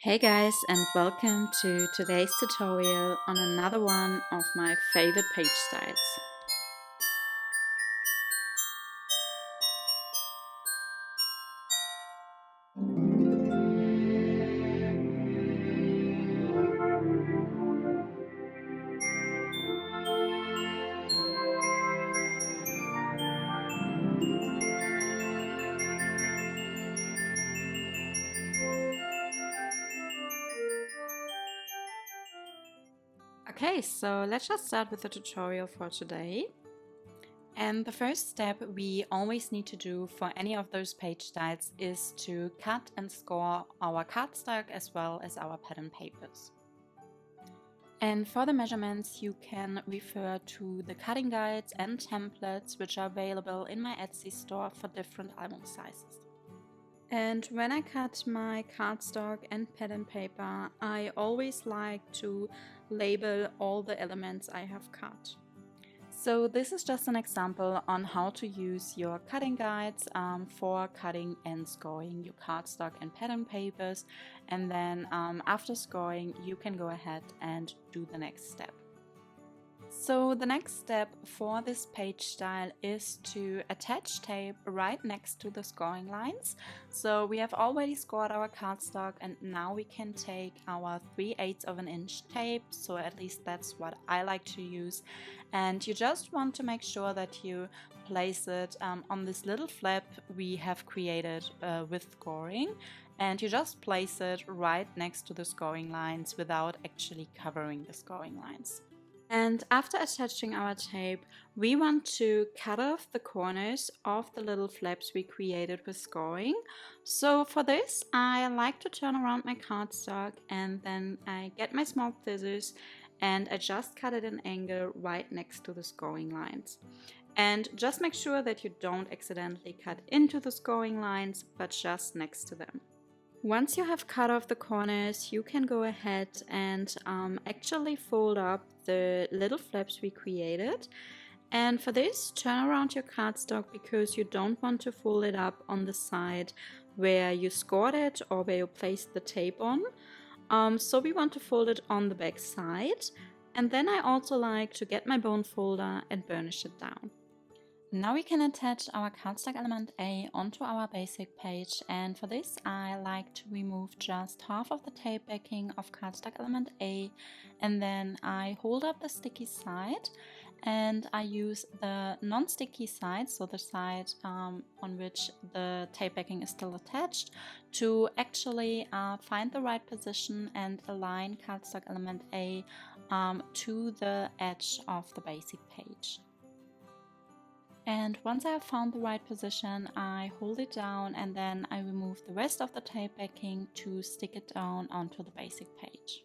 Hey guys, and welcome to today's tutorial on another one of my favorite page styles. Okay, so let's just start with the tutorial for today. And the first step we always need to do for any of those page styles is to cut and score our cardstock as well as our pattern papers. And for the measurements, you can refer to the cutting guides and templates which are available in my Etsy store for different album sizes. And when I cut my cardstock and pattern paper, I always like to label all the elements I have cut. So this is just an example on how to use your cutting guides for cutting and scoring your cardstock and pattern papers. And then after scoring, you can go ahead and do the next step. So the next step for this page style is to attach tape right next to the scoring lines. So we have already scored our cardstock and now we can take our 3/8 of an inch tape, so at least that's what I like to use, and you just want to make sure that you place it on this little flap we have created with scoring, and you just place it right next to the scoring lines without actually covering the scoring lines. And after attaching our tape, we want to cut off the corners of the little flaps we created with scoring. So for this, I like to turn around my cardstock and then I get my small scissors and I just cut it at an angle right next to the scoring lines. And just make sure that you don't accidentally cut into the scoring lines, but just next to them. Once you have cut off the corners, you can go ahead and actually fold up the little flaps we created. And for this, turn around your cardstock because you don't want to fold it up on the side where you scored it or where you placed the tape on. So we want to fold it on the back side. And then I also like to get my bone folder and burnish it down. Now we can attach our cardstock element A onto our basic page, and for this I like to remove just half of the tape backing of cardstock element A, and then I hold up the sticky side and I use the non-sticky side, so the side on which the tape backing is still attached, to actually find the right position and align cardstock element A to the edge of the basic page. And once I have found the right position, I hold it down and then I remove the rest of the tape backing to stick it down onto the basic page.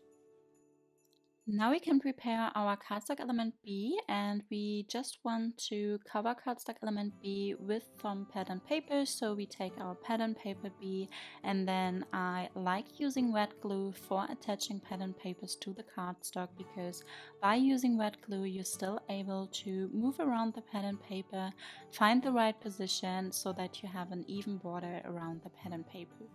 Now we can prepare our cardstock element B, and we just want to cover cardstock element B with some pattern paper. So we take our pattern paper B, and then I like using wet glue for attaching pattern papers to the cardstock, because by using wet glue you're still able to move around the pattern paper, find the right position so that you have an even border around the pattern paper.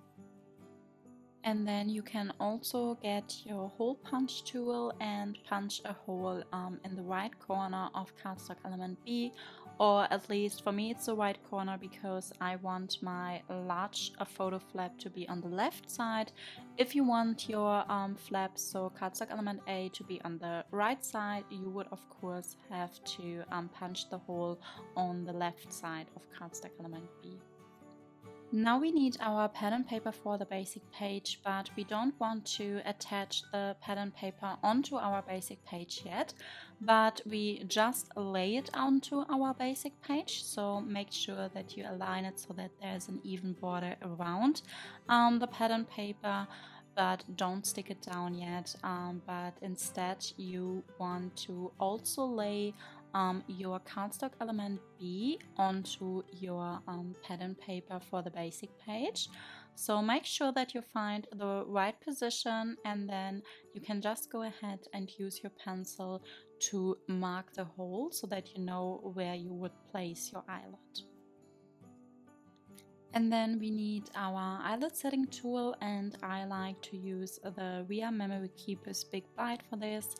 And then you can also get your hole punch tool and punch a hole in the right corner of cardstock element B, or at least for me it's the right corner because I want my large photo flap to be on the left side. If you want your flaps, so cardstock element A, to be on the right side, you would of course have to punch the hole on the left side of cardstock element B. Now we need our pattern paper for the basic page, but we don't want to attach the pattern paper onto our basic page yet, but we just lay it onto our basic page. So make sure that you align it so that there's an even border around the pattern paper, but don't stick it down yet, but instead you want to also lay your cardstock element B onto your pattern paper for the basic page. So make sure that you find the right position, and then you can just go ahead and use your pencil to mark the hole so that you know where you would place your eyelet. And then we need our eyelid setting tool, and I like to use the Via Memory Keepers Big Bite for this.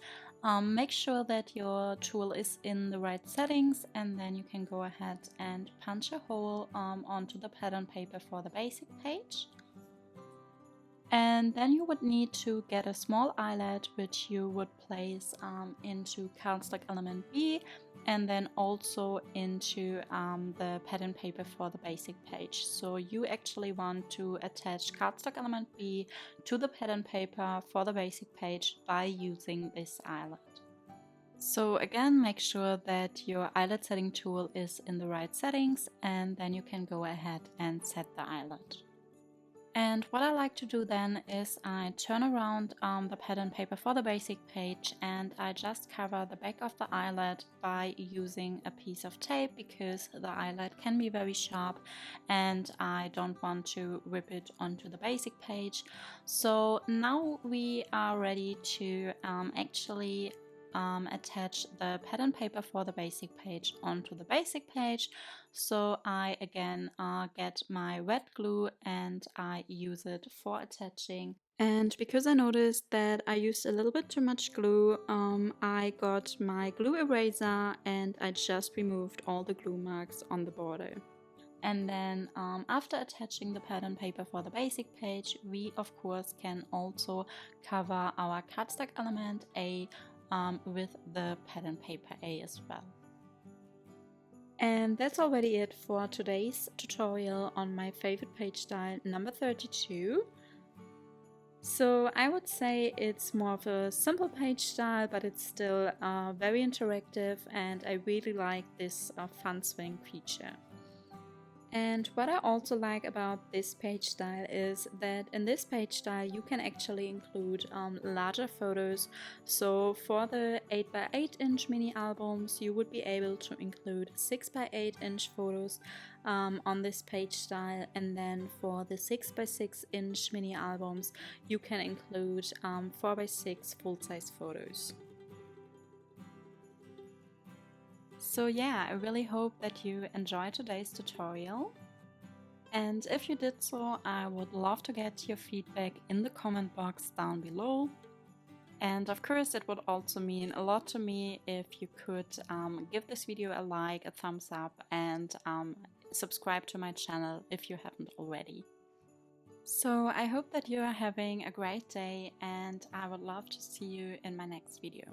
Make sure that your tool is in the right settings, and then you can go ahead and punch a hole onto the pattern paper for the basic page. And then you would need to get a small eyelet which you would place into cardstock element B, and then also into the pattern paper for the basic page. So you actually want to attach cardstock element B to the pattern paper for the basic page by using this eyelet. So again, make sure that your eyelet setting tool is in the right settings, and then you can go ahead and set the eyelet. And what I like to do then is I turn around the pattern paper for the basic page, and I just cover the back of the eyelet by using a piece of tape, because the eyelet can be very sharp and I don't want to rip it onto the basic page. So now we are ready to actually attach the pattern paper for the basic page onto the basic page. So I again get my wet glue and I use it for attaching. And because I noticed that I used a little bit too much glue, I got my glue eraser and I just removed all the glue marks on the border. And then after attaching the pattern paper for the basic page, we of course can also cover our cardstock element A with the pattern paper A as well. And that's already it for today's tutorial on my favorite page style number 32. So I would say it's more of a simple page style, but it's still very interactive, and I really like this fun swing feature. And what I also like about this page style is that in this page style you can actually include larger photos. So for the 8x8 inch mini albums you would be able to include 6x8 inch photos on this page style, and then for the 6x6 inch mini albums you can include 4x6 full-size photos. So yeah, I really hope that you enjoyed today's tutorial. And if you did so, I would love to get your feedback in the comment box down below. And of course, it would also mean a lot to me if you could give this video a like, a thumbs up, and subscribe to my channel if you haven't already. So I hope that you are having a great day, and I would love to see you in my next video.